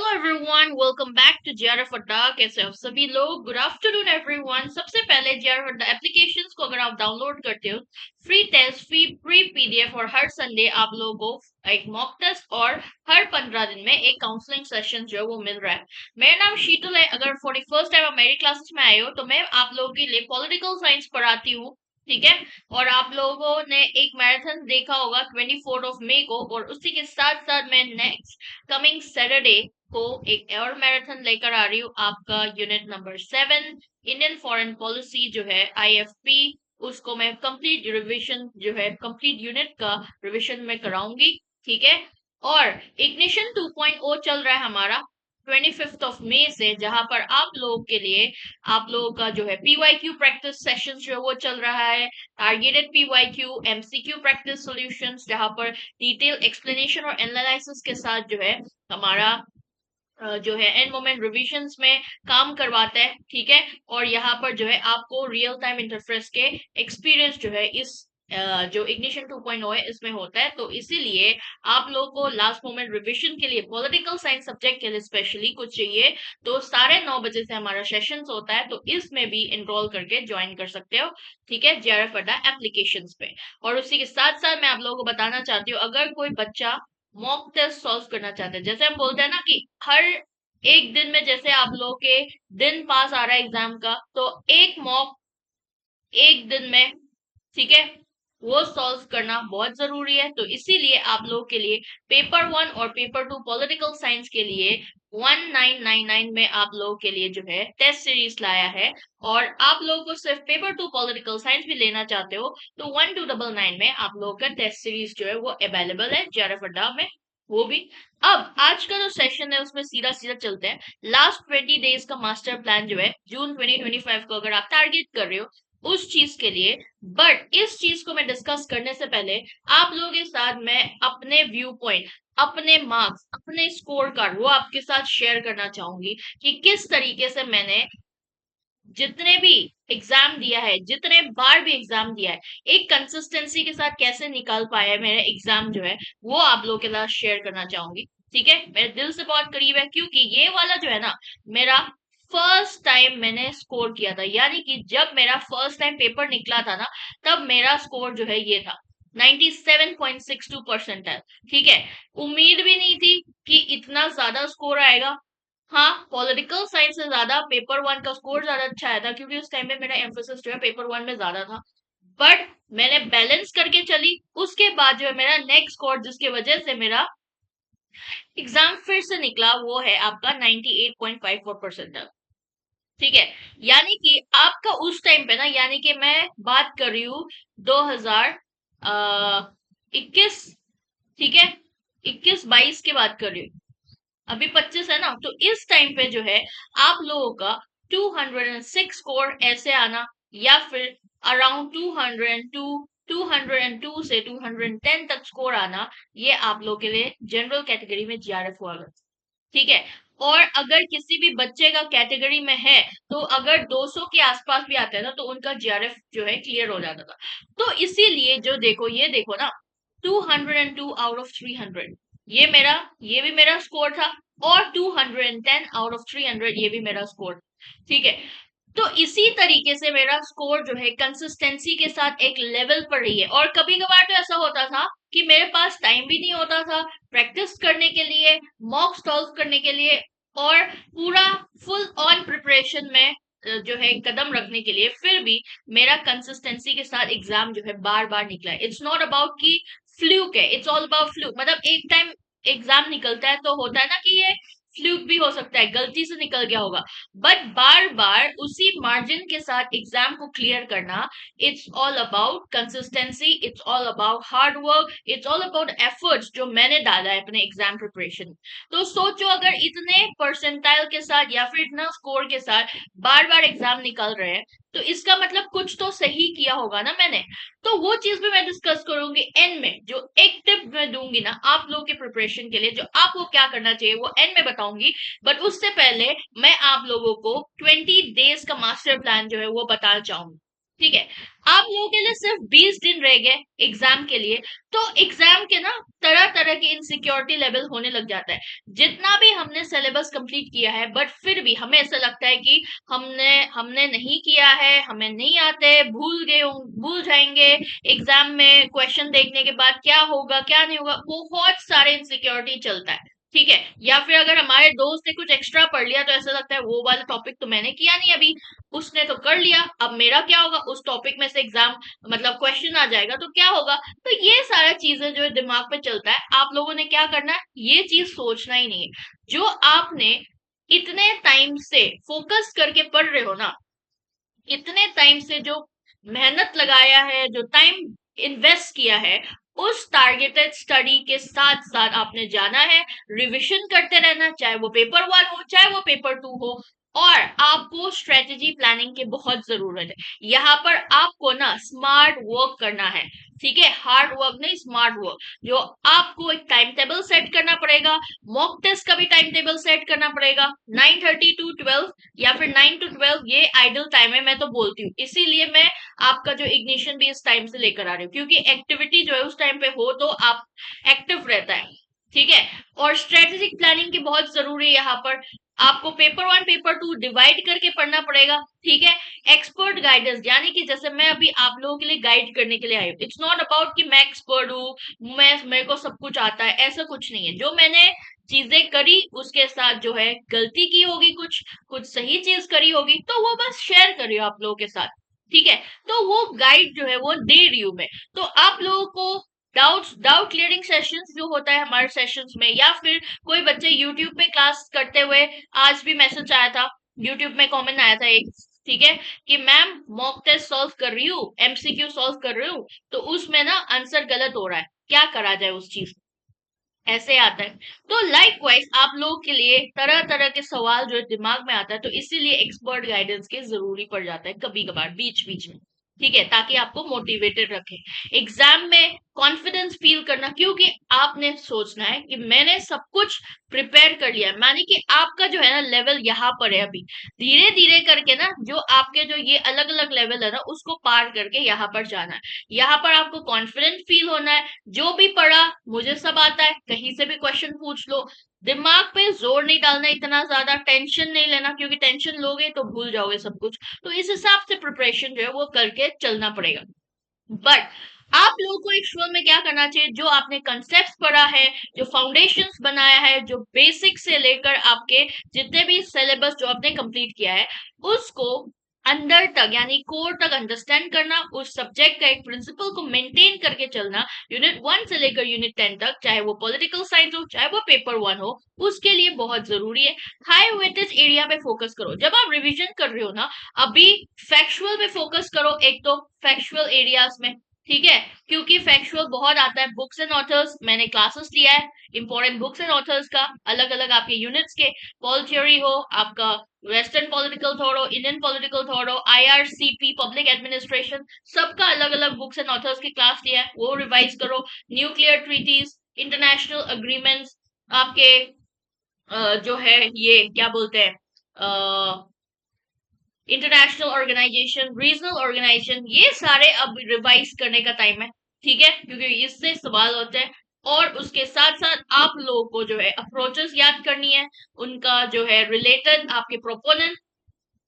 Everyone, welcome back to JRF Adda. कैसे हो सभी लोग? Good afternoon everyone. सबसे पहले जेआरएफ अड्डा एप्लीकेशंस को अगर आप डाउनलोड करते हो, फ्री टेस्ट, फ्री पीडीएफ और हर संडे आप लोगों को एक मॉक टेस्ट और हर 15 दिन में एक काउंसलिंग सेशन जो है वो मिल रहा है। मेरा नाम शीतल है। अगर फॉर द फर्स्ट टाइम आप मेरी क्लासेस में आए हो तो मैं आप लोगों के लिए पॉलिटिकल साइंस पढ़ाती हूँ। ठीक है। और आप लोगों ने एक मैराथन देखा होगा 24 मई को, और उसी के साथ साथ मैं नेक्स्ट कमिंग सैटरडे को एक और मैराथन लेकर आ रही हूँ, आपका unit number 7 Indian foreign policy जो है आईएफपी। उसको मैं कंप्लीट रिवीजन जो है कंप्लीट यूनिट का रिवीजन में कराऊंगी। ठीक है। और इग्निशन 2.0 चल रहा है हमारा 25 से, जहां पर आप लोगों के लिए आप लोगों का जो है पीवाईक्यू प्रैक्टिस सेशन जो है वो चल रहा है। Targeted PYQ, MCQ practice solutions, जहां पर डिटेल एक्सप्लेनेशन और एनालिसिस के साथ जो है हमारा जो है एंड मोमेंट रिविजन्स में काम करवाता है। ठीक है। और यहाँ पर जो है आपको रियल टाइम इंटरफेस के एक्सपीरियंस जो है इस जो इग्निशन 2.0 है इसमें होता है। तो इसीलिए आप लोगों को लास्ट मोमेंट रिविजन के लिए पॉलिटिकल साइंस सब्जेक्ट के लिए स्पेशली कुछ चाहिए तो 9:30 बजे से हमारा सेशन होता है, तो इसमें भी एनरोल करके ज्वाइन कर सकते हो। ठीक है, जेआरएफ अड्डा एप्लीकेशन पे। और उसी के साथ साथ मैं आप लोगों को बताना चाहती हूँ, अगर कोई बच्चा मॉक टेस्ट सॉल्व करना चाहते हैं, जैसे हम बोलते हैं ना कि हर एक दिन में जैसे आप लोगों के दिन पास आ रहा है एग्जाम का, तो एक मॉक एक दिन में, ठीक है, वो सॉल्व करना बहुत जरूरी है। तो इसीलिए आप लोगों के लिए पेपर 1 और पेपर 2 पॉलिटिकल साइंस के लिए 1999 में आप लोगों के लिए जो है टेस्ट सीरीज लाया है। और आप लोगों को सिर्फ पेपर 2 पॉलिटिकल साइंस भी लेना चाहते हो तो 1299 में आप लोगों का टेस्ट सीरीज जो है वो अवेलेबल है जेआरएफ अड्डा में, वो भी। अब आज का जो सेशन है उसमें सीधा सीधा चलते हैं। लास्ट 20 डेज का मास्टर प्लान जो है जून 2025 को अगर आप टारगेट कर रहे हो उस चीज के लिए, बट इस चीज को मैं डिस्कस करने से पहले आप लोगों के साथ मैं अपने व्यू पॉइंट, अपने मार्क्स, अपने स्कोर कार्ड वो आपके साथ शेयर करना चाहूंगी कि किस तरीके से मैंने जितने भी एग्जाम दिया है, जितने बार भी एग्जाम दिया है, एक कंसिस्टेंसी के साथ कैसे निकाल पाया है मेरा एग्जाम जो है, वो आप लोगों के साथ शेयर करना चाहूंगी। ठीक है, मेरे दिल से बहुत करीब है क्योंकि ये वाला जो है ना, मेरा फर्स्ट टाइम मैंने स्कोर किया था, यानी कि जब मेरा फर्स्ट टाइम पेपर निकला था ना, तब मेरा स्कोर जो है ये था 97.62 परसेंटाइल। ठीक है। उम्मीद भी नहीं थी कि इतना ज्यादा स्कोर आएगा। हाँ, पॉलिटिकल साइंस से ज्यादा पेपर 1 का स्कोर ज्यादा अच्छा आया था क्योंकि उस टाइम में मेरा एम्फोसिस जो है पेपर 1 में ज्यादा था। बट मैंने बैलेंस करके चली, उसके बाद जो है मेरा नेक्स्ट स्कोर जिसकी वजह से मेरा एग्जाम फिर से निकला वो है आपका 98.54 परसेंट। ठीक है। यानी कि आपका उस टाइम पे ना, यानी कि मैं बात कर रही हूँ 2021, ठीक है, 21-22 की बात कर रही हूँ। अभी 25 है ना, तो इस टाइम पे जो है आप लोगों का 206 स्कोर ऐसे आना, या फिर अराउंड 202, 202 से 210 तक स्कोर आना, ये आप लोगों के लिए जनरल कैटेगरी में जीआरएफ हुआ करता। ठीक है। और अगर किसी भी बच्चे का कैटेगरी में है तो अगर 200 के आसपास भी आता है ना, तो उनका जीआरएफ जो है क्लियर हो जाता था। तो इसीलिए जो देखो, ये देखो ना, 202 आउट ऑफ 300 ये मेरा, ये भी मेरा स्कोर था। और 210 आउट ऑफ 300 ये भी मेरा स्कोर। ठीक है। तो इसी तरीके से मेरा स्कोर जो है कंसिस्टेंसी के साथ एक लेवल पर रही है। और कभी कभार तो ऐसा होता था कि मेरे पास टाइम भी नहीं होता था प्रैक्टिस करने के लिए, मॉक सॉल्व करने के लिए, और पूरा फुल ऑन प्रिपरेशन में जो है कदम रखने के लिए, फिर भी मेरा कंसिस्टेंसी के साथ एग्जाम जो है बार बार निकला है। इट्स नॉट अबाउट कि फ्लूक है, इट्स ऑल अबाउट फ्लूक, मतलब एक टाइम एग्जाम निकलता है तो होता है ना कि ये फ्लूक भी हो सकता है, गलती से निकल गया होगा, बट बार बार उसी मार्जिन के साथ एग्जाम को क्लियर करना, it's all about consistency, it's all about hard work, it's all about efforts जो मैंने डाला है अपने एग्जाम प्रिपरेशन। तो सोचो, अगर इतने परसेंटाइल के साथ या फिर इतना स्कोर के साथ बार बार एग्जाम निकल रहे हैं, तो इसका मतलब कुछ तो सही किया होगा ना मैंने। तो वो चीज भी मैं डिस्कस करूंगी एंड में, जो एक टिप मैं दूंगी ना आप लोग के प्रिपरेशन के लिए, जो आपको क्या करना चाहिए वो एंड में बताऊंगी। बट उससे पहले मैं आप लोगों को 20 डेज का मास्टर प्लान जो है वो बताना चाहूंगी। ठीक है। आप लोगों के लिए सिर्फ 20 दिन रह गए एग्जाम के लिए। तो एग्जाम के ना तरह तरह के इनसिक्योरिटी लेवल होने लग जाता है। जितना भी हमने सिलेबस कंप्लीट किया है बट फिर भी हमें ऐसा लगता है कि हमने हमने नहीं किया है, हमें नहीं आते, भूल गए भूल जाएंगे एग्जाम में क्वेश्चन देखने के बाद क्या होगा क्या नहीं होगा, बहुत सारे इनसिक्योरिटी चलता है। ठीक है। या फिर अगर हमारे दोस्त ने कुछ एक्स्ट्रा पढ़ लिया तो ऐसा लगता है वो वाला टॉपिक तो मैंने किया नहीं अभी, उसने तो कर लिया, अब मेरा क्या होगा, उस टॉपिक में से एग्जाम मतलब क्वेश्चन आ जाएगा तो क्या होगा। तो ये सारा चीजें जो है दिमाग पे चलता है। आप लोगों ने क्या करना है, ये चीज सोचना ही नहीं है। जो आपने इतने टाइम से फोकस करके पढ़ रहे हो ना, इतने टाइम से जो मेहनत लगाया है, जो टाइम इन्वेस्ट किया है, उस टारगेटेड स्टडी के साथ साथ आपने जाना है, रिविजन करते रहना, चाहे वो पेपर 1 हो चाहे वो पेपर 2 हो। और आपको स्ट्रेटेजी प्लानिंग की बहुत जरूरत है। यहाँ पर आपको ना स्मार्ट वर्क करना है। ठीक है, हार्ड वर्क नहीं, स्मार्ट वर्क। जो आपको एक टाइम टेबल सेट करना पड़ेगा, मॉक टेस्ट का भी टाइम टेबल सेट करना पड़ेगा। 9:30 टू 12 या फिर 9 to 12 ये आइडल टाइम है, मैं तो बोलती हूँ। इसीलिए मैं आपका जो इग्निशन भी इस टाइम से लेकर आ रही हूँ, क्योंकि एक्टिविटी जो है उस टाइम पे हो तो आप एक्टिव रहता है। ठीक है। और स्ट्रेटेजिक प्लानिंग की बहुत जरूरी है यहाँ पर। आपको पेपर 1 पेपर 2 डिवाइड करके पढ़ना पड़ेगा। ठीक है। एक्सपर्ट गाइडेंस, यानी कि जैसे मैं अभी आप लोगों के लिए गाइड करने के लिए आई हूँ। इट्स नॉट अबाउट कि मैं एक्सपर्ट हूँ, मैं मेरे को सब कुछ आता है, ऐसा कुछ नहीं है। जो मैंने चीजें करी उसके साथ जो है गलती की होगी, कुछ कुछ सही चीज करी होगी, तो वो बस शेयर करी हो आप लोगों के साथ। ठीक है। तो वो गाइड जो है वो दे रही हूं मैं। तो आप लोगों को डाउट क्लियरिंग सेशंस जो होता है हमारे सेशंस में, या फिर कोई बच्चे यूट्यूब पे क्लास करते हुए, आज भी मैसेज आया था, यूट्यूब में कमेंट आया था एक। ठीक है, कि मैम मॉक टेस्ट सॉल्व कर रही हूँ, एमसीक्यू सॉल्व कर रही हूँ, तो उसमें ना आंसर गलत हो रहा है, क्या करा जाए उस चीज, ऐसे आता है। तो लाइक वाइज आप लोगों के लिए तरह तरह के सवाल जो है दिमाग में आता है, तो इसीलिए एक्सपर्ट गाइडेंस के जरूरी पड़ जाता है कभी कभार बीच बीच में। ठीक है, ताकि आपको मोटिवेटेड रखे एग्जाम में, कॉन्फिडेंस फील करना, क्योंकि आपने सोचना है कि मैंने सब कुछ प्रिपेयर कर लिया, मानी कि आपका जो है ना लेवल यहाँ पर है अभी। धीरे धीरे करके ना जो आपके जो ये अलग अलग लेवल है ना उसको पार करके यहाँ पर जाना है। यहाँ पर आपको कॉन्फिडेंट फील होना है। जो भी पढ़ा मुझे सब आता है, कहीं से भी क्वेश्चन पूछ लो। दिमाग पे जोर नहीं डालना, इतना ज्यादा टेंशन नहीं लेना, क्योंकि टेंशन लोगे तो भूल जाओगे सब कुछ। तो इस हिसाब से प्रिपरेशन जो है वो करके चलना पड़ेगा। बट आप लोगों को एक शुरू में क्या करना चाहिए, जो आपने कंसेप्ट पढ़ा है, जो फाउंडेशंस बनाया है, जो बेसिक से लेकर आपके जितने भी सिलेबस जो आपने कंप्लीट किया है, उसको अंदर तक यानी कोर तक अंडरस्टैंड करना, उस सब्जेक्ट का एक प्रिंसिपल को मेंटेन करके चलना। यूनिट 1 से लेकर यूनिट 10 तक, चाहे वो पॉलिटिकल साइंस हो चाहे वो पेपर 1 हो, उसके लिए बहुत जरूरी है। हाई वेटेज एरिया पे फोकस करो जब आप रिवीजन कर रहे हो ना। अभी फैक्चुअल पे फोकस करो, एक तो फैक्चुअल एरियाज में। ठीक है, क्योंकि फैक्चुअल बहुत आता है, बुक्स एंड ऑथर्स मैंने क्लासेस लिया है, इंपॉर्टेंट बुक्स एंड ऑथर्स का, अलग अलग आपके यूनिट्स के। पॉल थ्योरी हो आपका, वेस्टर्न पॉलिटिकल थॉट हो, इंडियन पॉलिटिकल थॉट हो, आईआरसीपी, पब्लिक एडमिनिस्ट्रेशन, सबका अलग अलग बुक्स एंड ऑथर्स की क्लास लिया है, वो रिवाइज करो। न्यूक्लियर ट्रीटीज, इंटरनेशनल अग्रीमेंट्स, आपके जो है ये क्या बोलते हैं, इंटरनेशनल ऑर्गेनाइजेशन, रीजनल ऑर्गेनाइजेशन, ये सारे अब रिवाइज करने का टाइम है। ठीक है, क्योंकि इससे सवाल होते हैं। और उसके साथ साथ आप लोगों को जो है अप्रोचेस याद करनी है, उनका जो है रिलेटेड आपके proponent,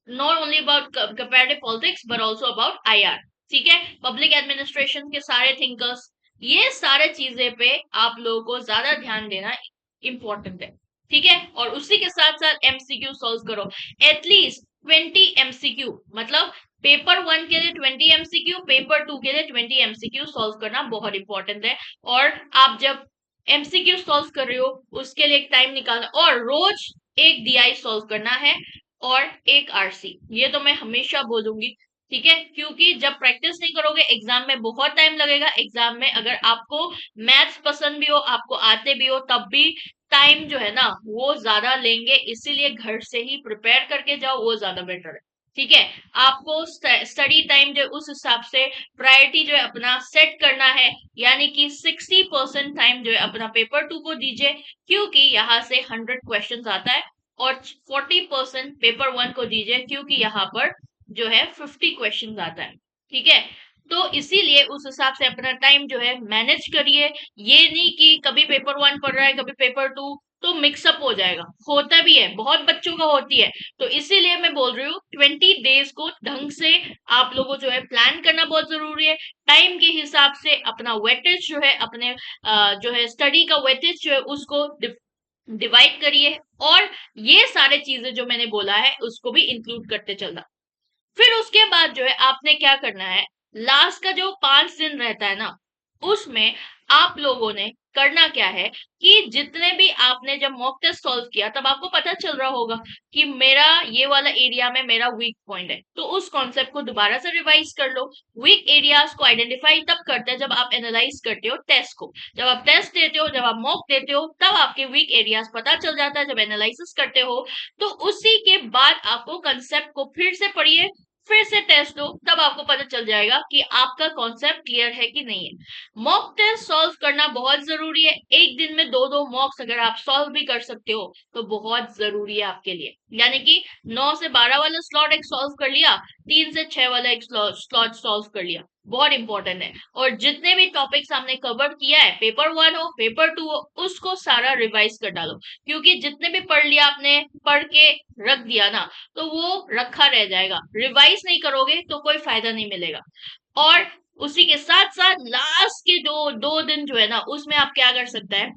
not only about comparative politics but also about IR. ठीक है, पब्लिक एडमिनिस्ट्रेशन के सारे थिंकर्स, ये सारे चीजें पे आप लोगों को ज्यादा ध्यान देना इंपॉर्टेंट है। ठीक है, और उसी के साथ साथ एमसीक्यू सॉल्व करो, एटलीस्ट 20 एमसीक्यू, मतलब पेपर 1 के लिए 20 एमसीक्यू, पेपर 2 के लिए 20 एमसीक्यू सॉल्व करना बहुत इंपॉर्टेंट है। और आप जब एमसीक्यू सॉल्व कर रहे हो उसके लिए एक टाइम निकालना, और रोज एक डीआई सॉल्व करना है और एक आरसी, ये तो मैं हमेशा बोलूंगी। ठीक है, क्योंकि जब प्रैक्टिस नहीं करोगे एग्जाम में बहुत टाइम लगेगा। एग्जाम में अगर आपको मैथ्स पसंद भी हो, आपको आते भी हो, तब भी टाइम जो है ना वो ज्यादा लेंगे, इसीलिए घर से ही प्रिपेयर करके जाओ, वो ज्यादा बेटर है। ठीक है, आपको स्टडी टाइम जो उस हिसाब से प्रायोरिटी जो है अपना सेट करना है, यानी कि 60% टाइम जो है अपना पेपर 2 को दीजिए, क्योंकि यहाँ से 100 क्वेश्चन आता है। और 40% पेपर 1 को दीजिए, क्योंकि यहाँ पर जो है 50 क्वेश्चन आता है। ठीक है। तो इसीलिए उस हिसाब से अपना टाइम जो है मैनेज करिए। ये नहीं कि कभी पेपर वन पढ़ रहा है, कभी पेपर टू, तो मिक्सअप हो जाएगा। होता भी है, बहुत बच्चों का होती है। तो इसीलिए मैं बोल रही हूँ 20 डेज को ढंग से आप लोगों जो है प्लान करना बहुत जरूरी है। टाइम के हिसाब से अपना वेटेज जो है, अपने जो है स्टडी का वेटेज जो है उसको डिवाइड करिए। और ये सारे चीजें जो मैंने बोला है उसको भी इंक्लूड करते चलना। फिर उसके बाद जो है आपने क्या करना है, लास्ट का जो 5 दिन रहता है ना, उसमें आप लोगों ने करना क्या है कि जितने भी आपने जब मॉक टेस्ट सॉल्व किया तब आपको पता चल रहा होगा कि मेरा ये वाला एरिया में मेरा वीक पॉइंट है, तो उस कॉन्सेप्ट को दोबारा से रिवाइज कर लो। वीक एरियाज को आइडेंटिफाई तब करते हैं जब आप एनालाइज करते हो टेस्ट को। जब आप टेस्ट देते हो, जब आप मॉक देते हो, तब आपके वीक एरियाज पता चल जाता है। जब एनालिसिस करते हो तो उसी के बाद आपको कंसेप्ट को फिर से पढ़िए, फिर से टेस्ट दो, तब आपको पता चल जाएगा कि आपका कॉन्सेप्ट क्लियर है कि नहीं है। मॉक टेस्ट सॉल्व करना बहुत जरूरी है। एक दिन में दो दो मॉक्स अगर आप सॉल्व भी कर सकते हो तो बहुत जरूरी है आपके लिए। यानी कि 9 से 12 वाला स्लॉट एक सॉल्व कर लिया, 3 से 6 वाला एक स्लॉट सॉल्व कर लिया, बहुत इंपॉर्टेंट है। और जितने भी टॉपिक्स हमने कवर किया है, पेपर वन हो पेपर टू हो, उसको सारा रिवाइज कर डालो। क्योंकि जितने भी पढ़ लिया आपने, पढ़ के रख दिया ना, तो वो रखा रह जाएगा। रिवाइज नहीं करोगे तो कोई फायदा नहीं मिलेगा। और उसी के साथ साथ लास्ट के दो दो दिन जो है ना, उसमें आप क्या कर सकते हैं,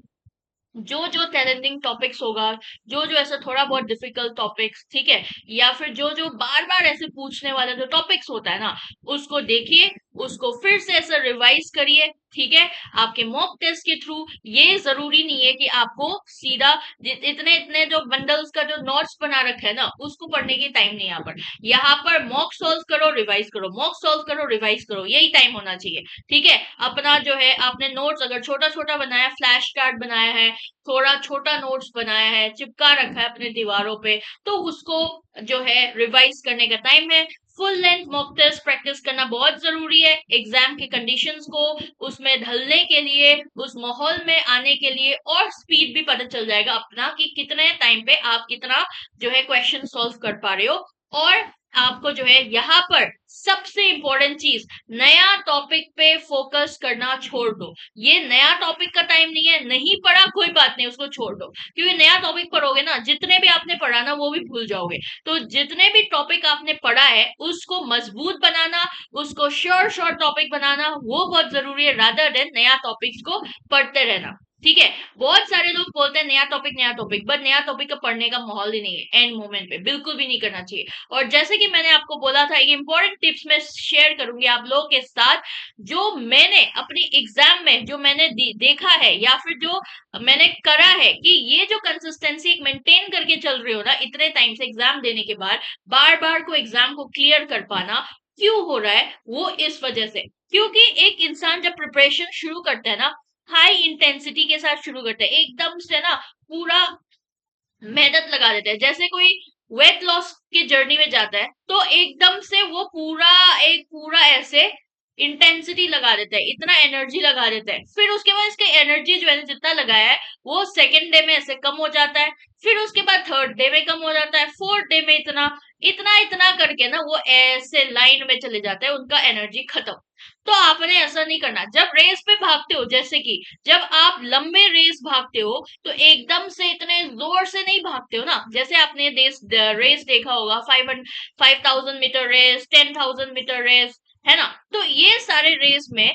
जो जो चैलेंजिंग टॉपिक्स होगा, जो जो ऐसा थोड़ा बहुत डिफिकल्ट टॉपिक्स, ठीक है, या फिर जो जो बार बार ऐसे पूछने वाला जो टॉपिक्स होता है ना, उसको देखिए, उसको फिर से ऐसा रिवाइज करिए। ठीक है। आपके मॉक टेस्ट के थ्रू ये जरूरी नहीं है कि आपको सीधा इतने इतने जो बंडल्स का जो नोट्स बना रखा है ना, उसको पढ़ने की टाइम नहीं। यहाँ पर मॉक सॉल्व करो रिवाइज करो, मॉक सॉल्व करो रिवाइज करो, यही टाइम होना चाहिए। ठीक है। अपना जो है आपने नोट्स अगर छोटा छोटा बनाया, फ्लैश कार्ड बनाया है, थोड़ा छोटा नोट्स बनाया है, चिपका रखा है अपने दीवारों पे, तो उसको जो है रिवाइज करने का टाइम है। Full length mock test practice करना बहुत जरूरी है एग्जाम के कंडीशंस को उसमें ढलने के लिए, उस माहौल में आने के लिए। और स्पीड भी पता चल जाएगा अपना कि कितने टाइम पे आप कितना जो है क्वेश्चन सॉल्व कर पा रहे हो। और आपको जो है यहाँ पर सबसे इंपॉर्टेंट चीज, नया टॉपिक पे फोकस करना छोड़ दो। ये नया टॉपिक का टाइम नहीं है, नहीं पढ़ा कोई बात नहीं, उसको छोड़ दो। क्योंकि नया टॉपिक पढ़ोगे ना, जितने भी आपने पढ़ा ना वो भी भूल जाओगे। तो जितने भी टॉपिक आपने पढ़ा है उसको मजबूत बनाना, उसको श्योर शॉर्ट टॉपिक बनाना, वो बहुत जरूरी है, रादर देन नया टॉपिक्स को पढ़ते रहना। ठीक है। बहुत सारे लोग बोलते हैं नया टॉपिक, बट नया टॉपिक का पढ़ने का माहौल ही नहीं है एंड मोमेंट पे, बिल्कुल भी नहीं करना चाहिए। और जैसे कि मैंने आपको बोला था, एक इंपॉर्टेंट टिप्स मैं शेयर करूंगी आप लोगों के साथ, जो मैंने अपनी एग्जाम में जो मैंने देखा है, या फिर जो मैंने करा है, कि ये जो कंसिस्टेंसी एक मेंटेन करके चल रही हो ना इतने टाइम से एग्जाम देने के बाद, बार बार को एग्जाम को क्लियर कर पाना क्यों हो रहा है, वो इस वजह से। क्योंकि एक इंसान जब प्रिपरेशन शुरू करता है ना, हाई इंटेंसिटी के साथ शुरू करते हैं, एकदम से ना पूरा मेहनत लगा देते हैं। जैसे कोई वेट लॉस की जर्नी में जाता है तो एकदम से वो पूरा ऐसे इंटेंसिटी लगा देता है, इतना एनर्जी लगा देता है। फिर उसके बाद इसके एनर्जी जो है जितना लगाया है वो सेकेंड डे में ऐसे कम हो जाता है, फिर उसके बाद थर्ड डे में कम हो जाता है, फोर्थ डे में इतना इतना इतना करके ना वो ऐसे लाइन में चले जाते हैं, उनका एनर्जी खत्म। तो आपने ऐसा नहीं करना। जब रेस पे भागते हो, जैसे कि जब आप लंबे रेस भागते हो तो एकदम से इतने जोर से नहीं भागते हो ना। जैसे आपने रेस देखा होगा, 5000 मीटर रेस, 10,000 मीटर रेस, है ना। तो ये सारे रेस में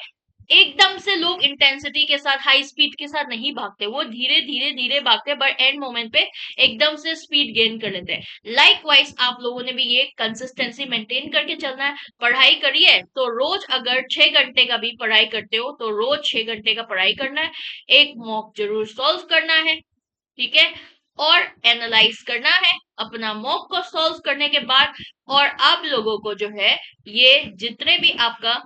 एकदम से लोग इंटेंसिटी के साथ, हाई स्पीड के साथ नहीं भागते, वो धीरे धीरे धीरे भागते हैं, बट एंड मोमेंट पे एकदम से स्पीड गेन कर लेते हैं। लाइक वाइज आप लोगों ने भी ये कंसिस्टेंसी मेंटेन करके चलना है। पढ़ाई करिए तो रोज अगर 6 घंटे का भी पढ़ाई करते हो तो रोज 6 घंटे का पढ़ाई करना है। एक मॉक जरूर सॉल्व करना है। ठीक है। और एनालाइज करना है अपना मॉक को सॉल्व करने के बाद। और आप लोगों को जो है ये जितने भी आपका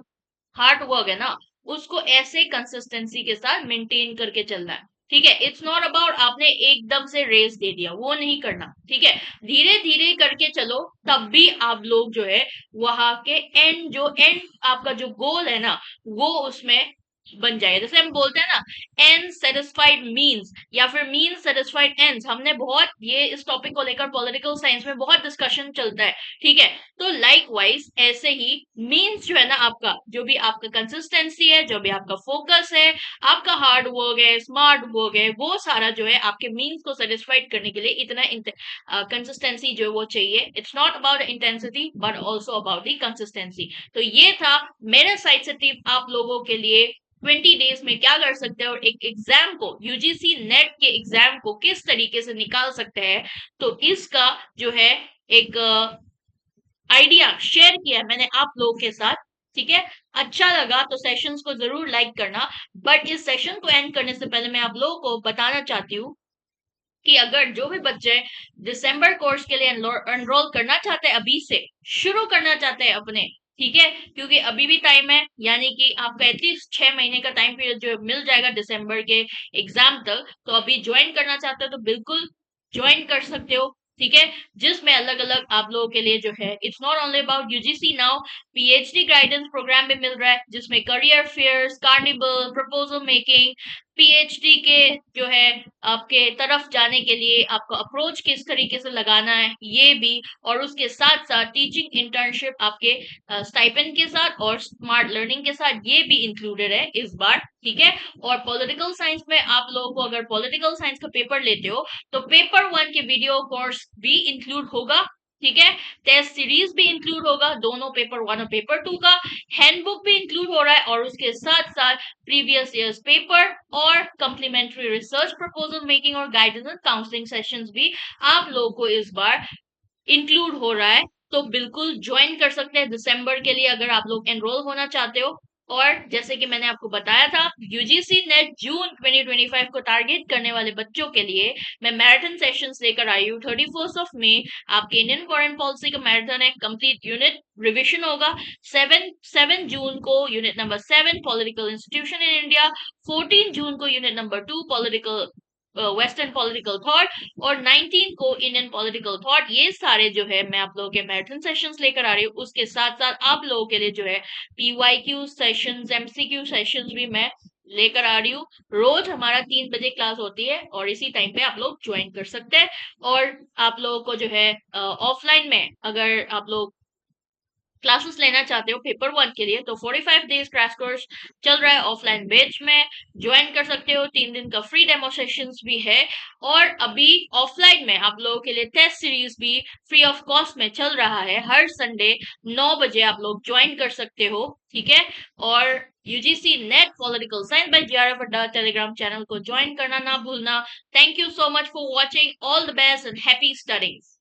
हार्ड वर्क है ना, उसको ऐसे कंसिस्टेंसी के साथ मेंटेन करके चलना है। ठीक है। इट्स नॉट अबाउट आपने एकदम से रेस दे दिया, वो नहीं करना। ठीक है। धीरे धीरे करके चलो, तब भी आप लोग जो है वहां के एंड, जो एंड आपका जो गोल है ना, वो उसमें बन जाएगा। जैसे हम बोलते हैं ना, एंड सेटिस्फाइड मीन्स या फिर मीन्स सेटिस्फाइड एंड्स, हमने बहुत ये इस टॉपिक को लेकर पॉलिटिकल साइंस में बहुत डिस्कशन चलता है, ठीक है। तो लाइक वाइज ऐसे ही मीन्स जो है ना, आपका जो भी आपका कंसिस्टेंसी है, जो भी आपका फोकस है, आपका हार्ड वर्क है, स्मार्ट वर्क है, वो सारा जो है आपके मीन्स को सेटिस्फाइड करने के लिए इतना कंसिस्टेंसी जो है वो चाहिए। It's not about intensity but also about the consistency. तो ये था मेरे साइड से टिप आप लोगों के लिए 20 डेज में क्या कर सकते हैं और एक एग्जाम को, यूजीसी नेट के एग्जाम को किस तरीके से निकाल सकते हैं। तो इसका जो है एक आइडिया शेयर किया है मैंने आप लोगों के साथ, ठीक है। अच्छा लगा तो सेशंस को जरूर लाइक करना। बट इस सेशन को एंड करने से पहले मैं आप लोगों को बताना चाहती हूँ कि अगर जो भी बच्चे दिसंबर कोर्स के लिए एनरोल करना चाहते हैं, अभी से शुरू करना चाहते हैं अपने, ठीक है, क्योंकि अभी भी टाइम है, यानी कि आपका एटलीस्ट 6 महीने का टाइम पीरियड जो मिल जाएगा दिसंबर के एग्जाम तक। तो अभी ज्वाइन करना चाहते हो तो बिल्कुल ज्वाइन कर सकते हो, ठीक है। जिसमें अलग अलग आप लोगों के लिए जो है, it's not only about UGC now, PhD guidance programme भी मिल रहा है, जिसमें career fairs, carnival, proposal making, PhD के जो है आपके तरफ जाने के लिए आपको अप्रोच किस तरीके से लगाना है ये भी, और उसके साथ साथ टीचिंग इंटर्नशिप आपके स्टाइपेंड के साथ और स्मार्ट लर्निंग के साथ ये भी इंक्लूडेड है इस बार, ठीक है। और पॉलिटिकल साइंस में आप लोगों को अगर पॉलिटिकल साइंस का पेपर लेते हो तो पेपर 1 के वीडियो कोर्स भी इंक्लूड होगा, ठीक है। टेस्ट सीरीज भी इंक्लूड होगा, दोनों पेपर 1 और पेपर 2 का। हैंडबुक भी इंक्लूड हो रहा है, और उसके साथ साथ प्रीवियस ईयर्स पेपर और कम्प्लीमेंट्री रिसर्च प्रपोजल मेकिंग और गाइडेंस एंड काउंसलिंग सेशंस भी आप लोगों को इस बार इंक्लूड हो रहा है। तो बिल्कुल ज्वाइन कर सकते हैं दिसंबर के लिए अगर आप लोग एनरोल होना चाहते हो। और जैसे कि मैंने आपको बताया था, यूजीसी नेट जून 2025 को टारगेट करने वाले बच्चों के लिए मैं मैराथन सेशंस लेकर आई हूँ। 31 मई आपके इंडियन फॉरेन पॉलिसी का मैराथन है, कंप्लीट यूनिट रिविजन होगा। 7 जून को unit number 7 political institution in India, 14 जून को unit number 2 political western political thought, और 19 को इंडियन पॉलिटिकल थॉट। ये सारे जो है मैं आप लोगों के मैराथन सेशंस लेकर आ रही हूँ। उसके साथ साथ आप लोगों के लिए जो है पीवाईक्यू सेशंस, एमसीक्यू सेशंस भी मैं लेकर आ रही हूँ। रोज हमारा 3 बजे क्लास होती है और इसी टाइम पे आप लोग ज्वाइन कर सकते हैं। और आप लोगों को जो है ऑफलाइन में अगर आप लोग क्लासेस लेना चाहते हो पेपर 1 के लिए तो 45 डेज क्रैश कोर्स चल रहा है ऑफलाइन बैच में, ज्वाइन कर सकते हो। 3 दिन का फ्री डेमो सेशंस भी है। और अभी ऑफलाइन में आप लोगों के लिए टेस्ट सीरीज भी फ्री ऑफ कॉस्ट में चल रहा है, हर संडे 9 बजे आप लोग ज्वाइन कर सकते हो, ठीक है। और UGC net political science by GRF अड्डा टेलीग्राम चैनल को ज्वाइन करना ना भूलना। Thank you so much for watching, all the best and happy studies.